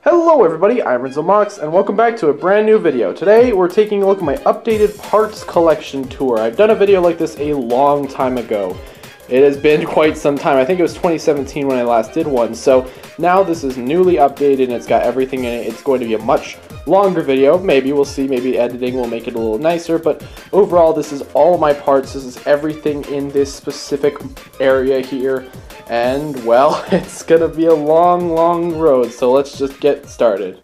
Hello everybody, I'm Mox, and welcome back to a brand new video. Today we're taking a look at my updated parts collection tour. I've done a video like this a long time ago. It has been quite some time. I think it was 2017 when I last did one, so now this is newly updated and it's got everything in it. It's going to be a much longer video. Maybe, we'll see, maybe editing will make it a little nicer, but overall this is all my parts. This is everything in this specific area here. And, well, it's gonna be a long, long road, so let's just get started.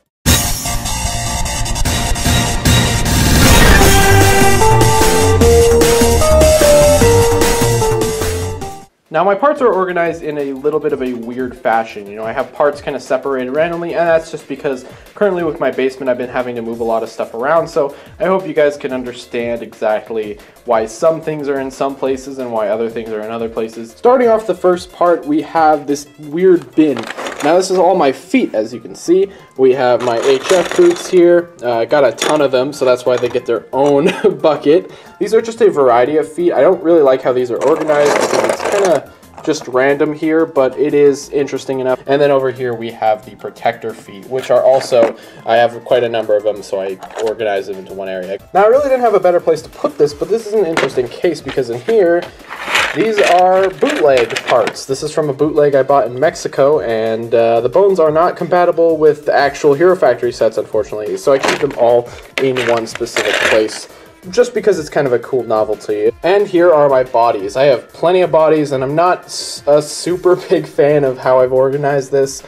Now, my parts are organized in a little bit of a weird fashion. You know, I have parts kind of separated randomly, and that's just because currently with my basement I've been having to move a lot of stuff around, so I hope you guys can understand exactly why some things are in some places and why other things are in other places. Starting off the first part, we have this weird bin. Now this is all my feet, as you can see. We have my HF boots here. I got a ton of them, so that's why they get their own bucket. These are just a variety of feet. I don't really like how these are organized because it's kind of just random here, but it is interesting enough. And then over here we have the protector feet, which are also, I have quite a number of them, so I organize them into one area. Now I really didn't have a better place to put this, but this is an interesting case because in here, these are bootleg parts. This is from a bootleg I bought in Mexico, and the bones are not compatible with the actual Hero Factory sets, unfortunately, so I keep them all in one specific place, just because it's kind of a cool novelty. And here are my bodies. I have plenty of bodies, and I'm not a super big fan of how I've organized this.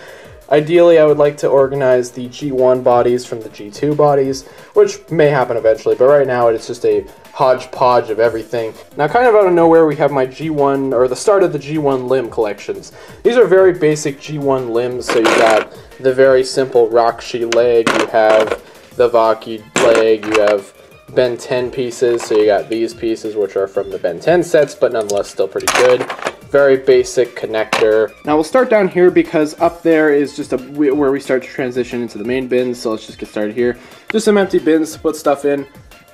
Ideally, I would like to organize the G1 bodies from the G2 bodies, which may happen eventually, but right now it's just a hodgepodge of everything. Now, kind of out of nowhere, we have my G1, or the start of the G1 limb collections. These are very basic G1 limbs, so you got the very simple Rakshi leg, you have the Vaki leg, you have Ben 10 pieces, so you got these pieces which are from the Ben 10 sets, but nonetheless still pretty good. Very basic connector. Now we'll start down here because up there is just where we start to transition into the main bins, so let's just get started here. Just some empty bins to put stuff in.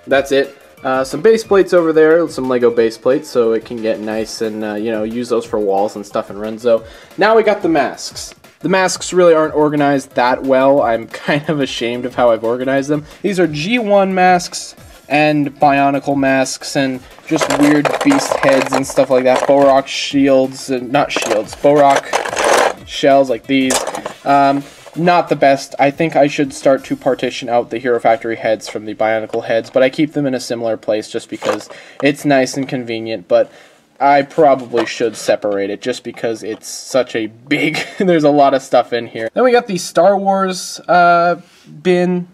That's it. Some base plates over there, some Lego base plates, so it can get nice and, you know, use those for walls and stuff in Renzo. Now we got the masks. The masks really aren't organized that well. I'm kind of ashamed of how I've organized them. These are G1 masks and Bionicle masks and just weird beast heads and stuff like that. Borak shields, not shields, Borak shells like these. Not the best. I think I should start to partition out the Hero Factory heads from the Bionicle heads, but I keep them in a similar place just because it's nice and convenient, but I probably should separate it just because it's such a big, there's a lot of stuff in here. Then we got the Star Wars bin.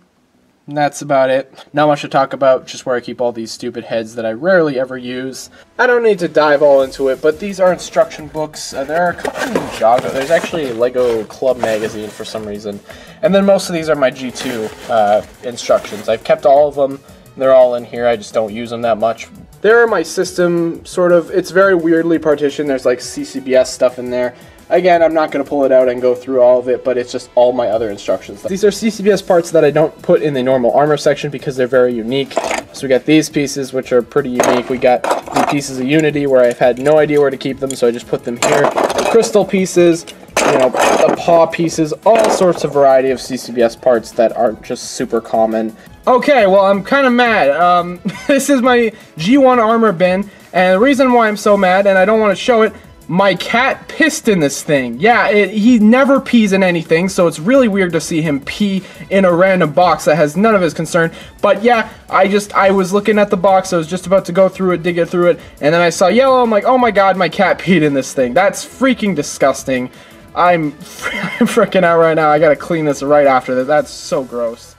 And that's about it. Not much to talk about, just where I keep all these stupid heads that I rarely ever use. I don't need to dive all into it, but these are instruction books. There are a couple in Ninjago. There's actually a Lego Club magazine for some reason. And then most of these are my G2 instructions. I've kept all of them. They're all in here. I just don't use them that much. There are my system, sort of. It's very weirdly partitioned. There's like CCBS stuff in there. Again, I'm not going to pull it out and go through all of it, but it's just all my other instructions. These are CCBS parts that I don't put in the normal armor section because they're very unique. So we got these pieces, which are pretty unique. We got the pieces of Unity, where I've had no idea where to keep them, so I just put them here. The crystal pieces, you know, the paw pieces, all sorts of variety of CCBS parts that aren't just super common. Okay, well, I'm kind of mad. This is my G1 armor bin, and the reason why I'm so mad, and I don't want to show it, my cat pissed in this thing. Yeah, he never pees in anything, so it's really weird to see him pee in a random box that has none of his concern. But yeah, I was looking at the box, I was just about to go through it, dig it through it, and then I saw yellow, I'm like, oh my god, my cat peed in this thing. That's freaking disgusting. I'm freaking out right now. I gotta clean this right after this. That's so gross.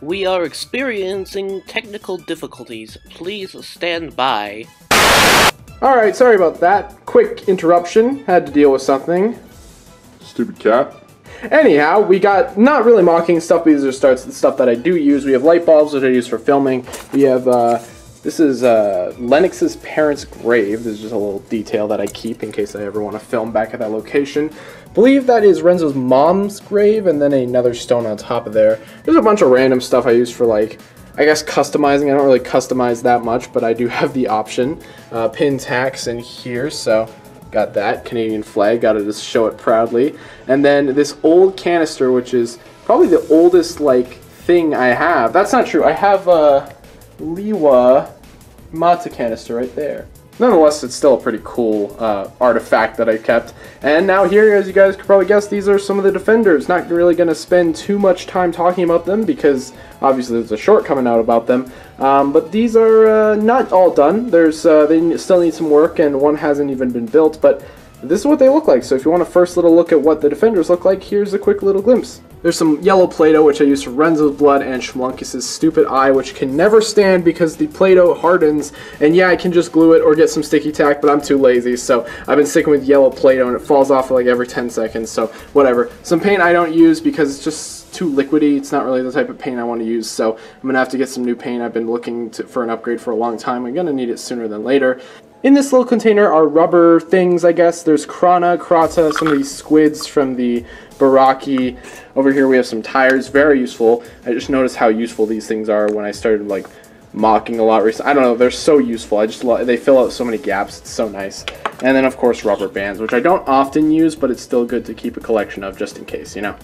We are experiencing technical difficulties. Please stand by. Alright, sorry about that. Quick interruption. Had to deal with something. Stupid cat. Anyhow, we got, not really mocking stuff, these are stuff that I do use. We have light bulbs, which I use for filming. We have, this is Lennox's parents' grave. This is just a little detail that I keep in case I ever want to film back at that location. I believe that is Renzo's mom's grave, and then another stone on top of there. There's a bunch of random stuff I use for, like, I guess customizing. I don't really customize that much, but I do have the option. Pin tacks in here, so Got that Canadian flag, gotta just show it proudly. And then this old canister, which is probably the oldest like thing I have. That's not true. I have a Liwa matzo canister right there. Nonetheless, it's still a pretty cool artifact that I kept. And now here, as you guys could probably guess, these are some of the defenders. Not really going to spend too much time talking about them because obviously there's a short coming out about them. But these are not all done. There's they still need some work, and one hasn't even been built. But this is what they look like. So if you want a first little look at what the defenders look like, here's a quick little glimpse. There's some yellow Play-Doh, which I use for Renzo's blood and Schmlunkis' stupid eye, which can never stand because the Play-Doh hardens. And yeah, I can just glue it or get some sticky tack, but I'm too lazy, so I've been sticking with yellow Play-Doh, and it falls off like every 10 seconds, so whatever. Some paint I don't use because it's just too liquidy. It's not really the type of paint I want to use, so I'm going to have to get some new paint. I've been looking for an upgrade for a long time. I'm going to need it sooner than later. In this little container are rubber things, I guess. There's Krata, some of these squids from the Baraki. Over here we have some tires, very useful. I just noticed how useful these things are when I started like mocking a lot recently. I don't know, they're so useful. I just they fill out so many gaps. It's so nice. And then of course rubber bands, which I don't often use, but it's still good to keep a collection of just in case, you know.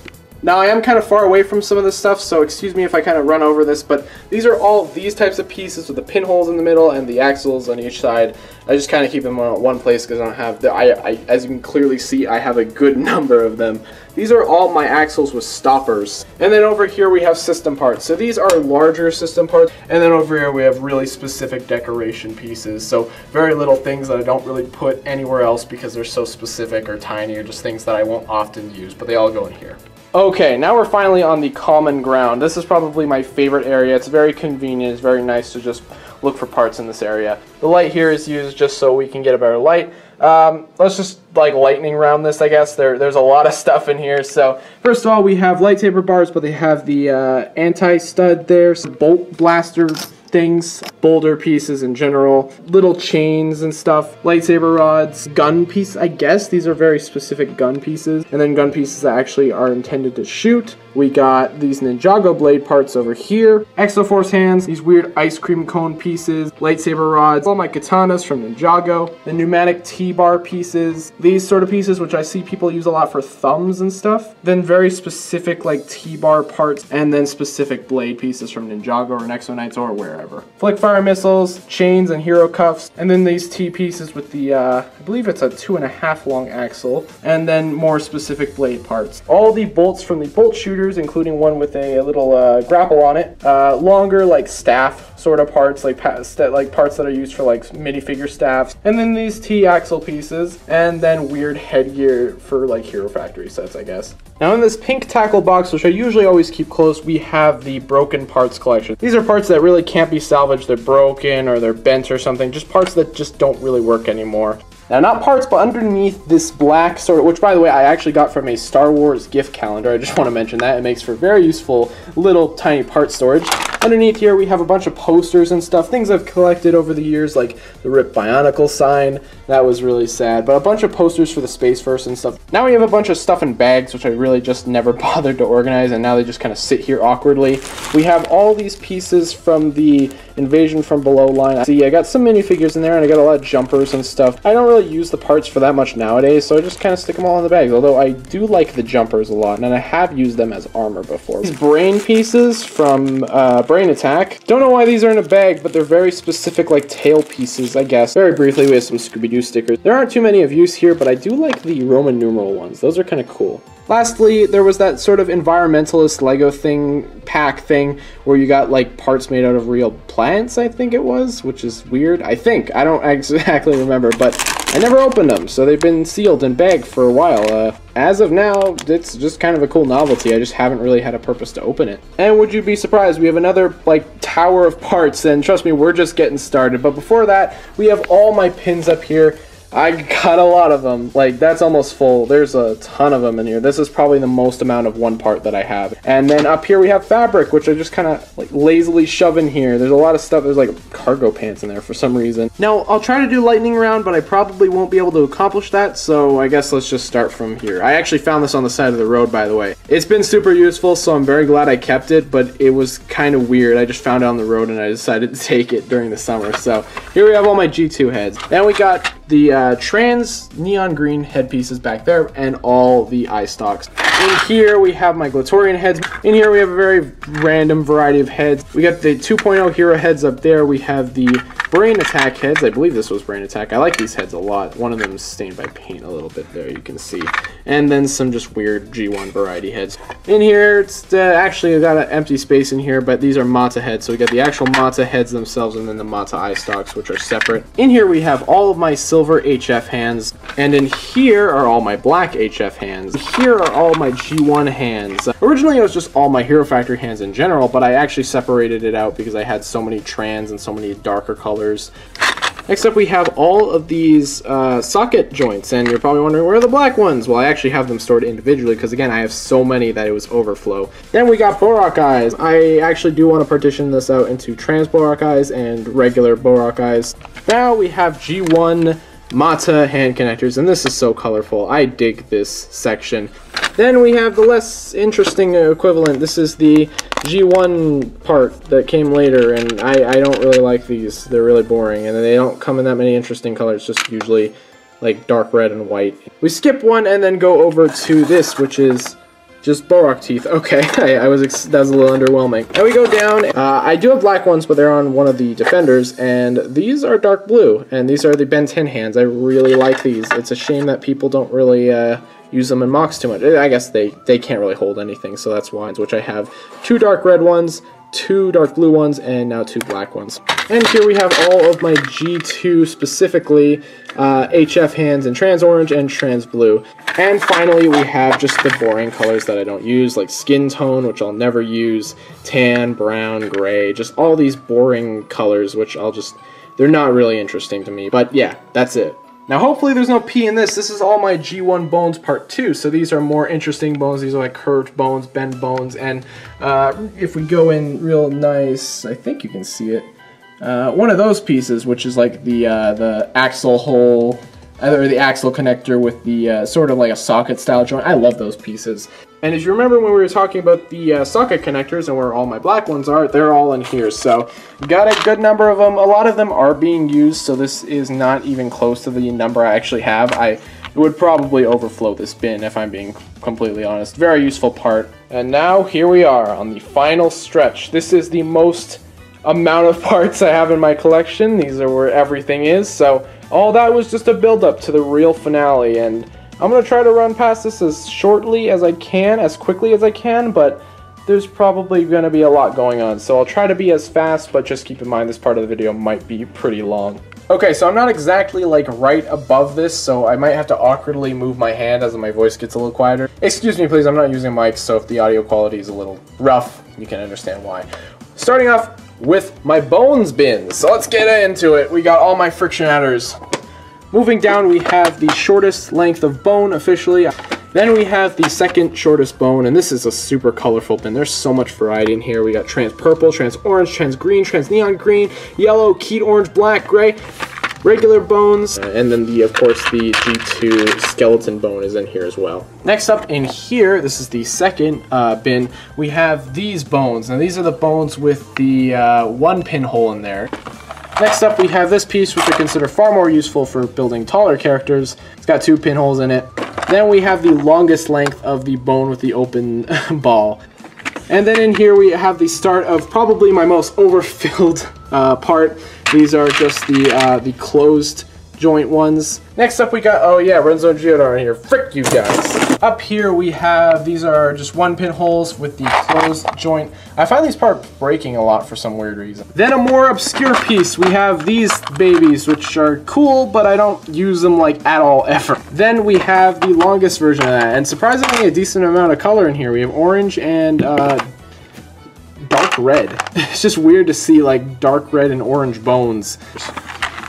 Now I am kind of far away from some of this stuff, so excuse me if I kind of run over this, but these are all these types of pieces with the pinholes in the middle and the axles on each side. I just kind of keep them in one place because I don't have the, as you can clearly see, I have a good number of them. These are all my axles with stoppers. And then over here we have system parts. So these are larger system parts, and then over here we have really specific decoration pieces. So very little things that I don't really put anywhere else because they're so specific or tiny or just things that I won't often use, but they all go in here. Okay, now we're finally on the common ground. This is probably my favorite area. It's very convenient. It's very nice to just look for parts in this area. The light here is used just so we can get a better light. Let's just like lightning round this, I guess. There's a lot of stuff in here. So first of all, we have lightsaber bars, but they have the anti-stud there, some bolt blaster things, boulder pieces in general, little chains and stuff, lightsaber rods, gun piece, I guess. These are very specific gun pieces, and then gun pieces that actually are intended to shoot. We got these Ninjago blade parts over here, Exoforce hands, these weird ice cream cone pieces, lightsaber rods, all my katanas from Ninjago, the pneumatic T-bar pieces, these sort of pieces which I see people use a lot for thumbs and stuff, then very specific like T-bar parts, and then specific blade pieces from Ninjago or Nexo Knights or wherever. Flick fire missiles, chains and hero cuffs, and then these T pieces with the, I believe it's a 2.5 long axle, and then more specific blade parts. All the bolts from the bolt shooter, including one with a little grapple on it, longer like staff sort of parts, like parts that are used for like minifigure staffs, and then these T-axle pieces, and then weird headgear for like Hero Factory sets, I guess. Now in this pink tackle box, which I usually always keep close, we have the broken parts collection. These are parts that really can't be salvaged. They're broken or they're bent or something, just parts that just don't really work anymore. Now, not parts, but underneath this black sort of, which by the way, I actually got from a Star Wars gift calendar. I just want to mention that. It makes for very useful little tiny part storage. Underneath here, we have a bunch of posters and stuff, things I've collected over the years, like the Rip Bionicle sign. That was really sad, but a bunch of posters for the Space Verse and stuff. Now we have a bunch of stuff in bags, which I really just never bothered to organize, and now they just kind of sit here awkwardly. We have all these pieces from the Invasion from Below line. See, I got some minifigures in there, and I got a lot of jumpers and stuff. I don't really use the parts for that much nowadays, so I just kind of stick them all in the bags, although I do like the jumpers a lot, and I have used them as armor before. These brain pieces from Brain Attack. Don't know why these are in a bag, but they're very specific, like tail pieces, I guess. Very briefly, we have some Scooby-Doo stickers. There aren't too many of use here, but I do like the Roman numeral ones. Those are kind of cool. Lastly, there was that sort of environmentalist Lego pack thing where you got like parts made out of real plants, I think it was, which is weird. I think. I don't exactly remember, but I never opened them, so they've been sealed and bagged for a while. As of now, it's just kind of a cool novelty. I just haven't really had a purpose to open it. And would you be surprised, we have another like tower of parts, and trust me, we're just getting started. But before that, we have all my pins up here. I got a lot of them. Like, that's almost full. There's a ton of them in here. This is probably the most amount of one part that I have. And then up here we have fabric, which I just kind of like lazily shove in here. There's a lot of stuff. There's like cargo pants in there for some reason. Now, I'll try to do lightning round, but I probably won't be able to accomplish that, so I guess let's just start from here. I actually found this on the side of the road, by the way. It's been super useful, so I'm very glad I kept it, but it was kind of weird. I just found it on the road and I decided to take it during the summer. So here we have all my G2 heads. Then we got the trans neon green headpieces back there, and all the eye stalks. In here we have my Glatorian heads. In here we have a very random variety of heads. We got the 2.0 hero heads up there. We have the Brain Attack heads. I believe this was Brain Attack. I like these heads a lot. One of them is stained by paint a little bit there, you can see. And then some just weird G1 variety heads. In here, it's actually I've got an empty space in here, but these are Mata heads. So we got the actual Mata heads themselves and then the Mata eye stalks, which are separate. In here we have all of my silver HF hands. And in here are all my black HF hands. Here are all my G1 hands. Originally it was just all my Hero Factory hands in general, but I actually separated it out because I had so many trans and so many darker colors. Next up we have all of these socket joints, and you're probably wondering where are the black ones? Well, I actually have them stored individually because again I have so many that it was overflow. Then we got Borak eyes. I actually do want to partition this out into trans Borak eyes and regular Borak eyes. Now we have G1 Mata hand connectors, and this is so colorful. I dig this section. Then we have the less interesting equivalent. This is the G1 part that came later, and I don't really like these. They're really boring, and they don't come in that many interesting colors, just usually like dark red and white. We skip one and then go over to this, which is just Borak teeth. Okay, that was a little underwhelming. And we go down. I do have black ones, but they're on one of the defenders, and these are dark blue, and these are the Ben 10 hands. I really like these. It's a shame that people don't really use them in mocks too much. I guess they can't really hold anything, so that's why. Which I have 2 dark red ones, 2 dark blue ones, and now 2 black ones. And here we have all of my G2 specifically HF hands in trans orange and trans blue. And finally we have just the boring colors that I don't use, like skin tone, which I'll never use, tan, brown, gray, just all these boring colors which they're not really interesting to me. But yeah, that's it. Now hopefully there's no P in this. This is all my G1 bones part 2, so these are more interesting bones. These are like curved bones, bent bones, and if we go in real nice, I think you can see it. One of those pieces, which is like the axle hole, or the axle connector with the sort of like a socket style joint. I love those pieces. And as you remember when we were talking about the socket connectors and where all my black ones are, they're all in here. So got a good number of them. A lot of them are being used, so this is not even close to the number I actually have. It would probably overflow this bin if I'm being completely honest. Very useful part. And now here we are on the final stretch. This is the most amount of parts I have in my collection. These are where everything is. So all that was just a build up to the real finale, and I'm going to try to run past this as shortly as I can, as quickly as I can, but there's probably going to be a lot going on, so I'll try to be as fast, but just keep in mind this part of the video might be pretty long. Okay, so I'm not exactly like right above this, so I might have to awkwardly move my hand as my voice gets a little quieter. Excuse me please, I'm not using mics, so if the audio quality is a little rough, you can understand why. Starting off with my bones bins, so let's get into it. We got all my friction adders. Moving down, we have the shortest length of bone officially. Then we have the second shortest bone, and this is a super colorful bin. There's so much variety in here. We got trans purple, trans orange, trans green, trans neon green, yellow, keyed orange, black, gray, regular bones, and then of course the G2 skeleton bone is in here as well. Next up in here, this is the second bin, we have these bones. Now these are the bones with the 1 pinhole in there. Next up we have this piece, which I consider far more useful for building taller characters. It's got 2 pinholes in it. Then we have the longest length of the bone with the open ball. And then in here we have the start of probably my most overfilled part. These are just the closed joint ones. Next up we got, oh yeah, Renzo and Giordano in here. Frick you guys. Up here we have, these are just 1 pinholes with the closed joint. I find these parts breaking a lot for some weird reason. Then a more obscure piece, we have these babies, which are cool, but I don't use them like at all ever. Then we have the longest version of that, and surprisingly a decent amount of color in here. We have orange and dark red. It's just weird to see like dark red and orange bones.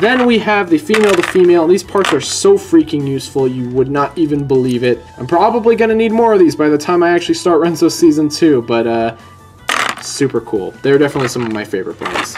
Then we have the female to female. These parts are so freaking useful, you would not even believe it. I'm probably gonna need more of these by the time I actually start Renzo Season 2, but super cool. They're definitely some of my favorite bones.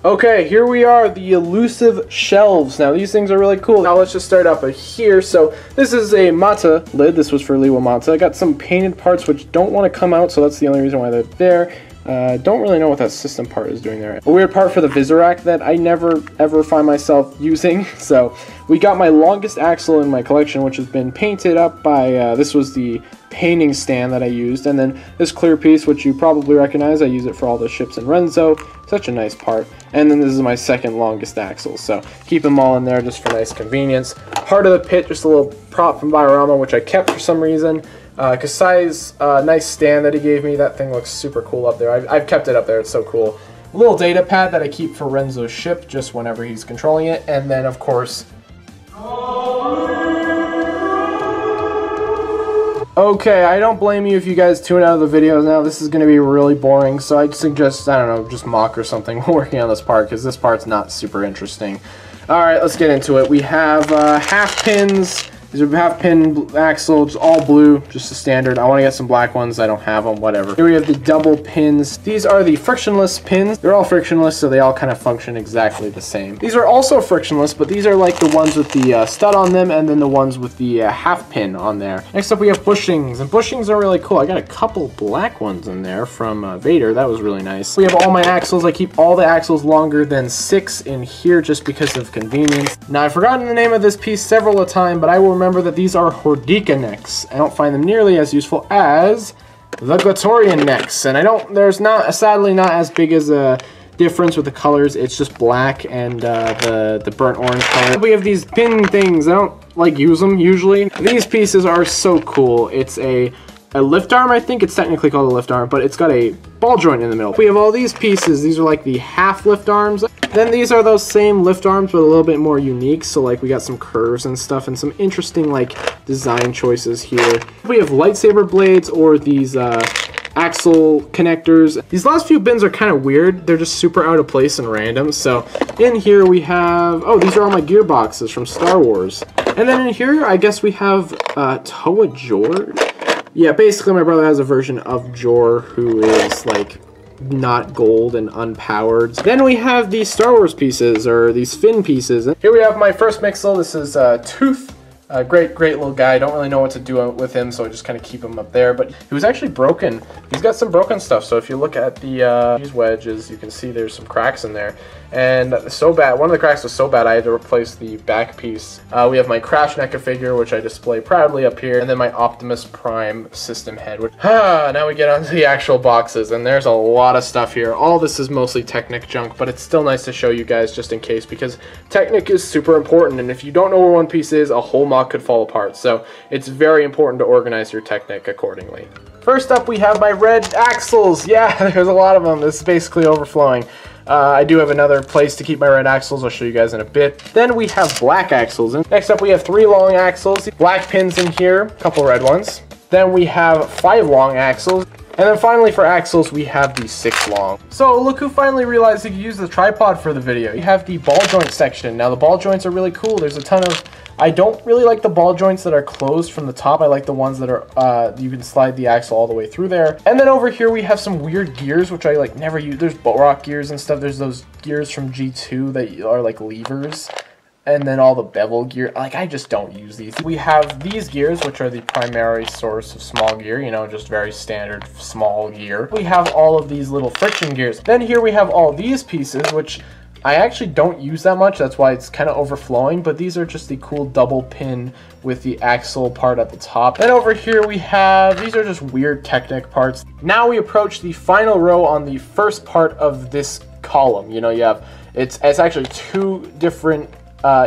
Okay, here we are, the elusive shelves. Now these things are really cool. Now let's just start up here. So this is a Mata lid. This was for Liwa Mata. I got some painted parts which don't want to come out, so that's the only reason why they're there. Don't really know what that system part is doing there. A weird part for the Vizirac that I never ever find myself using. So we got my longest axle in my collection, which has been painted up by, this was the painting stand that I used, and then this clear piece, which you probably recognize. I use it for all the ships in Renzo. Such a nice part. And then this is my second longest axle, so keep them all in there just for nice convenience. Heart of the pit, just a little prop from Biorama, which I kept for some reason. Kasai's nice stand that he gave me. That thing looks super cool up there. I've kept it up there. It's so cool. A little data pad that I keep for Renzo's ship, just whenever he's controlling it. And then, of course... Okay, I don't blame you if you guys tune out of the videos now. This is going to be really boring, so I'd suggest, I don't know, just mock or something while working on this part, because this part's not super interesting. Alright, let's get into it. We have half pins. These are half pin axles, all blue, just the standard. I want to get some black ones. I don't have them, whatever. Here we have the double pins. These are the frictionless pins. They're all frictionless, so they all kind of function exactly the same. These are also frictionless, but these are like the ones with the stud on them, and then the ones with the half pin on there. Next up, we have bushings, and bushings are really cool. I got a couple black ones in there from Vader. That was really nice. We have all my axles. I keep all the axles longer than 6 in here just because of convenience. Now, I've forgotten the name of this piece several times, but I will remember that these are knickknacks. I don't find them nearly as useful as the Glatorian necks, and there's sadly not as big as a difference with the colors. It's just black and the burnt orange color. We have these pin things. I don't like use them usually. These pieces are so cool. It's a lift arm, I think it's technically called a lift arm, but it's got a ball joint in the middle. We have all these pieces. These are like the half lift arms. Then these are those same lift arms, but a little bit more unique. So like we got some curves and stuff and some interesting like design choices here. We have lightsaber blades or these axle connectors. These last few bins are kind of weird. They're just super out of place and random. So in here we have, oh, these are all my gearboxes from Star Wars. And then in here, I guess we have Toa Jor. Yeah, basically my brother has a version of Jor who is like not gold and unpowered. Then we have these Star Wars pieces, or these fin pieces. Here we have my first Mixel. This is Tooth. Great little guy. I don't really know what to do with him, so I just kind of keep him up there. But he was actually broken. He's got some broken stuff. So if you look at these wedges, you can see there's some cracks in there. And so bad, one of the cracks was so bad I had to replace the back piece. We have my Crash NECA figure, which I display proudly up here, and then my Optimus Prime system head. Now we get onto the actual boxes, and there's a lot of stuff here. All this is mostly Technic junk, but it's still nice to show you guys just in case, because Technic is super important, and if you don't know where one piece is, a whole mock could fall apart. So it's very important to organize your Technic accordingly. First up, we have my red axles. Yeah, there's a lot of them. This is basically overflowing. I do have another place to keep my red axles. I'll show you guys in a bit. Then we have black axles. And next up, we have 3 long axles, black pins in here, a couple red ones. Then we have 5 long axles. And then finally for axles, we have the 6 long. So look who finally realized he could use the tripod for the video. You have the ball joint section. Now the ball joints are really cool. There's a ton of... I don't really like the ball joints that are closed from the top. I like the ones that are, you can slide the axle all the way through there. And then over here we have some weird gears, which I like never use. There's boat rock gears and stuff. There's those gears from G2 that are like levers. And then all the bevel gear. Like, I just don't use these. We have these gears, which are the primary source of small gear. You know, just very standard small gear. We have all of these little friction gears. Then here we have all these pieces, which... I actually don't use that much, that's why it's kind of overflowing, but these are just the cool double pin with the axle part at the top. Then over here we have, these are just weird Technic parts. Now we approach the final row on the first part of this column. You know, you have, it's actually 2 different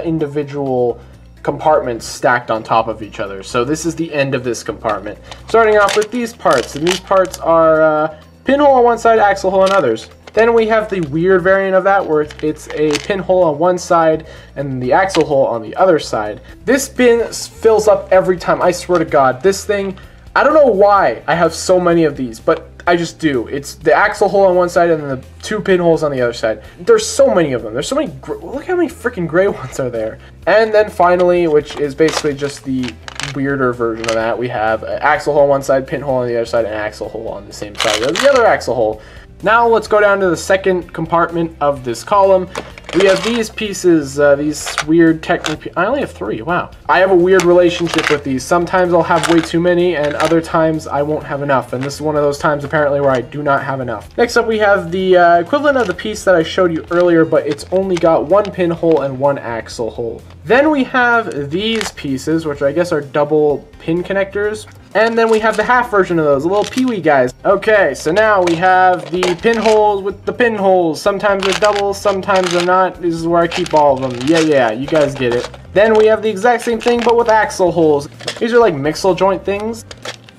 individual compartments stacked on top of each other. So this is the end of this compartment. Starting off with these parts, and these parts are pinhole on one side, axle hole on others. Then we have the weird variant of that where it's a pinhole on one side and the axle hole on the other side. This bin fills up every time, I swear to God. This thing, I don't know why I have so many of these, but I just do. It's the axle hole on one side and then the 2 pinholes on the other side. There's so many of them. There's so many, look how many freaking gray ones are there. And then finally, which is basically just the weirder version of that, we have an axle hole on one side, pinhole on the other side, and an axle hole on the same side as the other axle hole. Now let's go down to the second compartment of this column. We have these pieces, these weird Technic. I only have 3, wow. I have a weird relationship with these. Sometimes I'll have way too many, and other times I won't have enough. And this is one of those times apparently where I do not have enough. Next up we have the equivalent of the piece that I showed you earlier, but it's only got 1 pinhole and 1 axle hole. Then we have these pieces, which I guess are double pin connectors. And then we have the half version of those, the little peewee guys. Okay, so now we have the pinholes with the pinholes. Sometimes they're double, sometimes they're not. This is where I keep all of them. Yeah, you guys get it. Then we have the exact same thing, but with axle holes. These are like mixel joint things.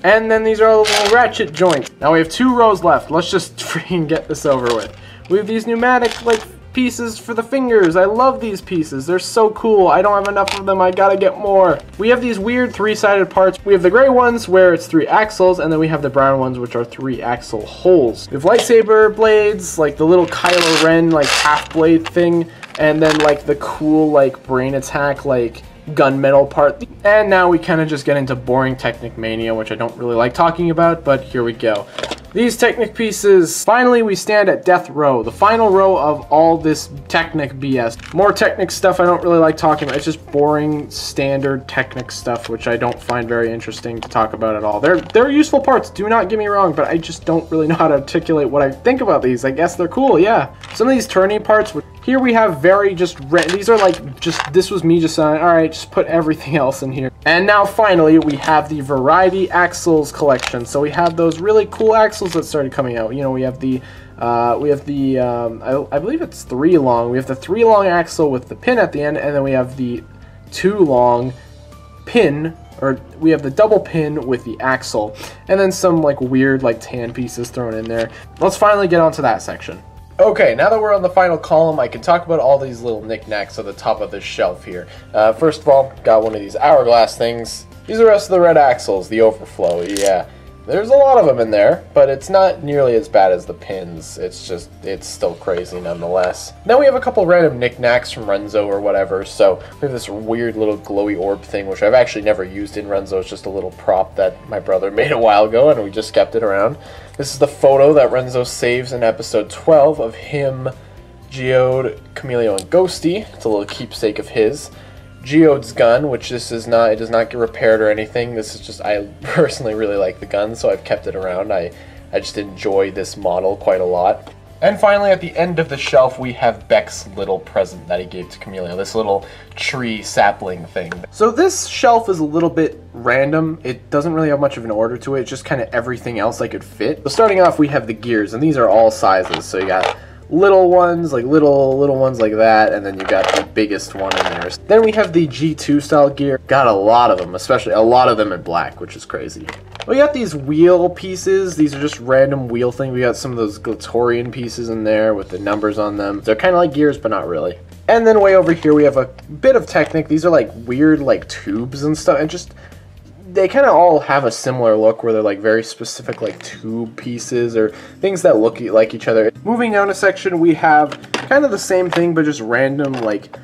And then these are little ratchet joints. Now we have 2 rows left. Let's just freaking get this over with. We have these pneumatic, like, pieces for the fingers. I love these pieces. They're so cool. I don't have enough of them. I gotta get more. We have these weird 3-sided parts. We have the gray ones where it's 3 axles, and then we have the brown ones which are 3 axle holes. We have lightsaber blades, like the little Kylo Ren like half blade thing, and then like the cool like brain attack like gunmetal part. And now we kind of just get into boring Technic mania, which I don't really like talking about, but here we go. These Technic pieces, finally we stand at death row, the final row of all this Technic BS. More Technic stuff I don't really like talking about. It's just boring, standard Technic stuff, which I don't find very interesting to talk about at all. They're useful parts, do not get me wrong, but I just don't really know how to articulate what I think about these. I guess they're cool, yeah. Some of these turning parts, here we have very these are like this was me just saying, alright, just put everything else in here. And now finally we have the Variety Axles collection. So we have those really cool axles that started coming out. You know, we have the I believe it's 3 long. We have the 3 long axle with the pin at the end, and then we have the 2 long pin, or we have the double pin with the axle, and then some like weird like tan pieces thrown in there. Let's finally get onto that section. Okay, now that we're on the final column, I can talk about all these little knickknacks at the top of this shelf here. First of all, got one of these hourglass things. These are the rest of the red axles, the overflow, yeah. There's a lot of them in there, but it's not nearly as bad as the pins. It's still crazy nonetheless. Then we have a couple random knickknacks from Renzo or whatever. So we have this weird little glowy orb thing, which I've actually never used in Renzo. It's just a little prop that my brother made a while ago, and we just kept it around. This is the photo that Renzo saves in episode 12 of him, Geode, Chameleon, and Ghosty. It's a little keepsake of his. Geode's gun, which it does not get repaired or anything. This is just, I personally really like the gun, so I've kept it around. I just enjoy this model quite a lot. And finally, at the end of the shelf, we have Beck's little present that he gave to Chameleon, this little tree sapling thing. So this shelf is a little bit random. It doesn't really have much of an order to it. It's just kind of everything else I could fit. So starting off, we have the gears, and these are all sizes. So you got little ones, like little ones like that, and then you got the biggest one in there. Then we have the G2 style gear. Got a lot of them, especially a lot of them in black, which is crazy. We got these wheel pieces. These are just random wheel things. We got some of those Glatorian pieces in there with the numbers on them. They're kind of like gears, but not really. And then way over here we have a bit of Technic. These are like weird like tubes and stuff, and just they kind of all have a similar look where they're like very specific like tube pieces or things that look like each other. Moving down a section, we have kind of the same thing but just random like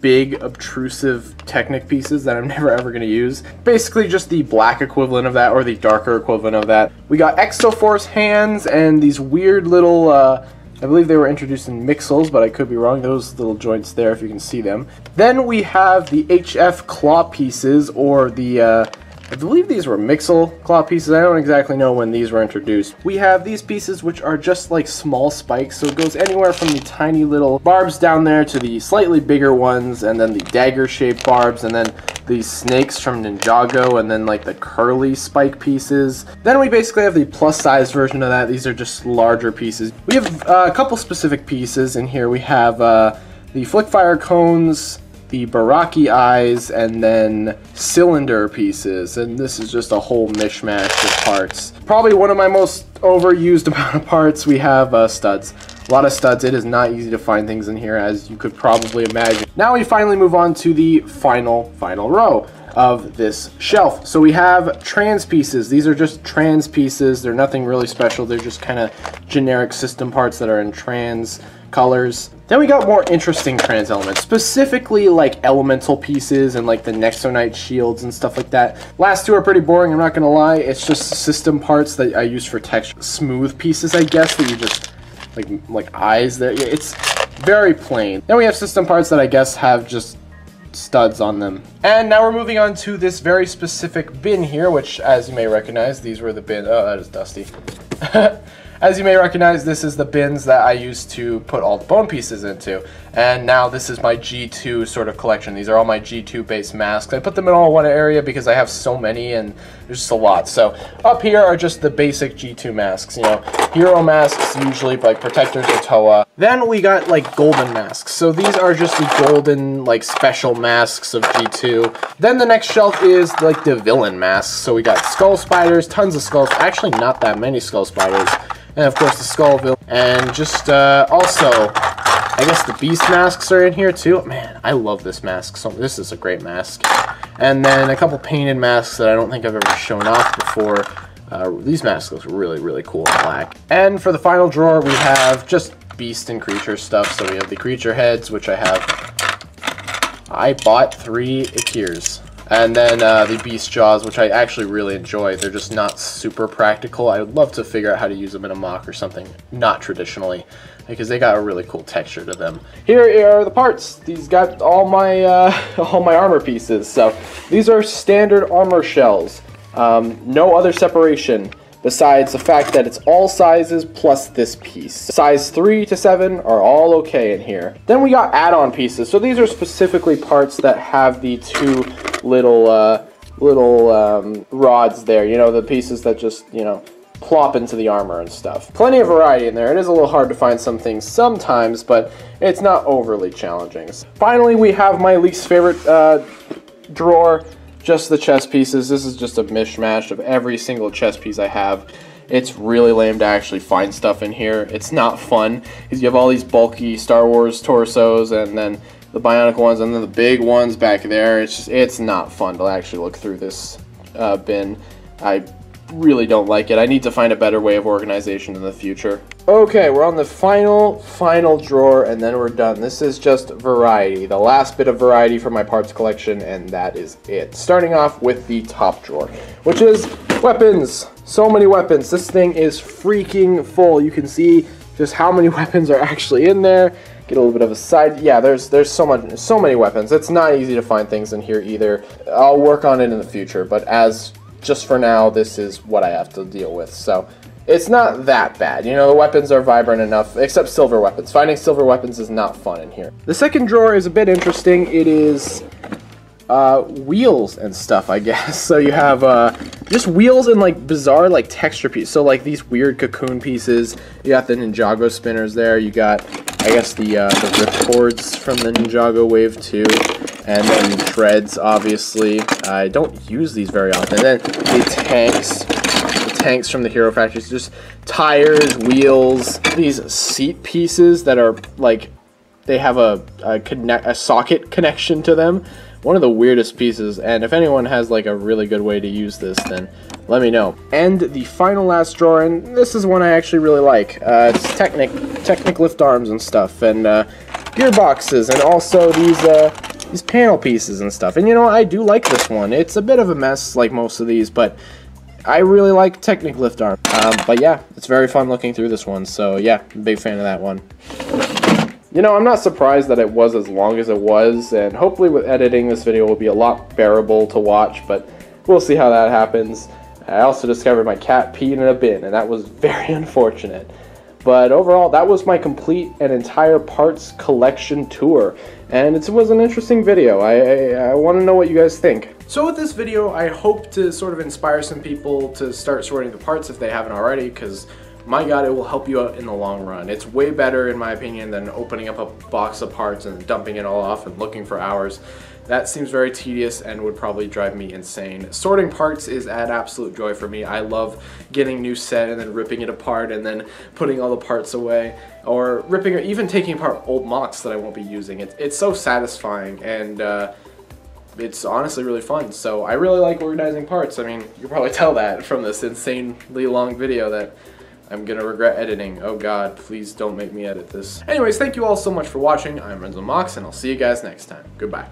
big obtrusive Technic pieces that I'm never ever going to use. Basically just the black equivalent of that or the darker equivalent of that. We got Exoforce hands and these weird little I believe they were introduced in Mixels, but I could be wrong. Those little joints there, if you can see them. Then we have the HF claw pieces, or the I believe these were Mixel claw pieces. I don't exactly know when these were introduced. We have these pieces which are just like small spikes, so it goes anywhere from the tiny little barbs down there to the slightly bigger ones, and then the dagger-shaped barbs, and then the snakes from Ninjago, and then like the curly spike pieces. Then we basically have the plus-size version of that. These are just larger pieces. We have a couple specific pieces in here. We have the Flickfire cones, the Baraki eyes, and then cylinder pieces, and this is just a whole mishmash of parts. Probably one of my most overused amount of parts. We have studs. A lot of studs. It is not easy to find things in here, as you could probably imagine. Now we finally move on to the final row of this shelf. So we have trans pieces. These are just trans pieces. They're nothing really special. They're just kind of generic system parts that are in trans colors. Then we got more interesting trans elements, specifically like elemental pieces and like the Nexonite shields and stuff like that. Last two are pretty boring, I'm not gonna lie. It's just system parts that I use for texture. Smooth pieces, I guess, that you just like eyes there. It's Very plain. Then we have system parts that I guess have just studs on them. And now we're moving on to this very specific bin here, which, as you may recognize, these were the bin. Oh, that is dusty. As you may recognize, this is the bins that I used to put all the bone pieces into. And now this is my G2 sort of collection. These are all my G2 based masks. I put them in all one area because I have so many and there's just a lot. So up here are just the basic G2 masks, you know, hero masks, usually like protectors or Toa. Then we got like golden masks. So these are just the golden like special masks of G2. Then the next shelf is like the villain masks. So we got skull spiders, tons of skulls, actually not that many skull spiders. And of course the skull villain, and just also, I guess the beast masks are in here too. Man, I love this mask. So this is a great mask. And then a couple painted masks that I don't think I've ever shown off before. These masks look really, really cool in black. And for the final drawer, we have just beast and creature stuff. So we have the creature heads, which I have. I bought 3 Akirs. And then the beast jaws, which I actually really enjoy. They're just not super practical. I would love to figure out how to use them in a mock or something, not traditionally, because they got a really cool texture to them. Here are the parts. These got all my armor pieces. So these are standard armor shells. No other separation besides the fact that it's all sizes plus this piece. Size 3 to 7 are all okay in here. Then we got add-on pieces. So these are specifically parts that have the 2 little rods there, you know, the pieces that just, you know, plop into the armor and stuff. Plenty of variety in there. It is a little hard to find some things sometimes, but it's not overly challenging. Finally, we have my least favorite drawer, just the chess pieces. This is just a mishmash of every single chess piece I have. It's really lame to actually find stuff in here. It's not fun because you have all these bulky Star Wars torsos and then the bionic ones and then the big ones back there. It's not fun to actually look through this bin. I really don't like it. I need to find a better way of organization in the future. Okay, we're on the final drawer and then we're done. This is just variety, the last bit of variety for my parts collection, and that is it. Starting off with the top drawer, which is weapons. So many weapons. This thing is freaking full. You can see just how many weapons are actually in there. Get a little bit of a side. Yeah, there's so many weapons. It's not easy to find things in here either. I'll work on it in the future, but just for now, this is what I have to deal with. So it's not that bad. You know, the weapons are vibrant enough, except silver weapons. Finding silver weapons is not fun in here. The second drawer is a bit interesting. It is wheels and stuff, I guess. So you have just wheels and like bizarre like texture pieces. So like these weird cocoon pieces. You got the Ninjago spinners there. You got, I guess, the ripcords from the Ninjago Wave 2. And then treads, obviously. I don't use these very often. And then the tanks from the Hero Factories, just tires, wheels, these seat pieces that are like, they have a socket connection to them. One of the weirdest pieces, and if anyone has like a really good way to use this, then let me know. And the final last drawer, and this is one I actually really like. It's Technic lift arms and stuff, and gearboxes, and also these panel pieces and stuff. And you know, I do like this one. It's a bit of a mess like most of these, but I really like Technic lift arm. But yeah, it's very fun looking through this one. So yeah, big fan of that one. You know, I'm not surprised that it was as long as it was, and hopefully with editing this video will be a lot bearable to watch, but we'll see how that happens. I also discovered my cat peed in a bin, and that was very unfortunate. But overall, that was my complete and entire parts collection tour, and it was an interesting video. I want to know what you guys think. So with this video, I hope to sort of inspire some people to start sorting the parts if they haven't already, because my god, it will help you out in the long run. It's way better, in my opinion, than opening up a box of parts and dumping it all off and looking for hours. That seems very tedious and would probably drive me insane. Sorting parts is an absolute joy for me. I love getting a new set and then ripping it apart and then putting all the parts away, or ripping or even taking apart old mocks that I won't be using. It's so satisfying, and it's honestly really fun. So I really like organizing parts. I mean, you can probably tell that from this insanely long video that I'm gonna regret editing. Oh god, please don't make me edit this. Anyways, thank you all so much for watching. I'm Renzo Mox, and I'll see you guys next time. Goodbye.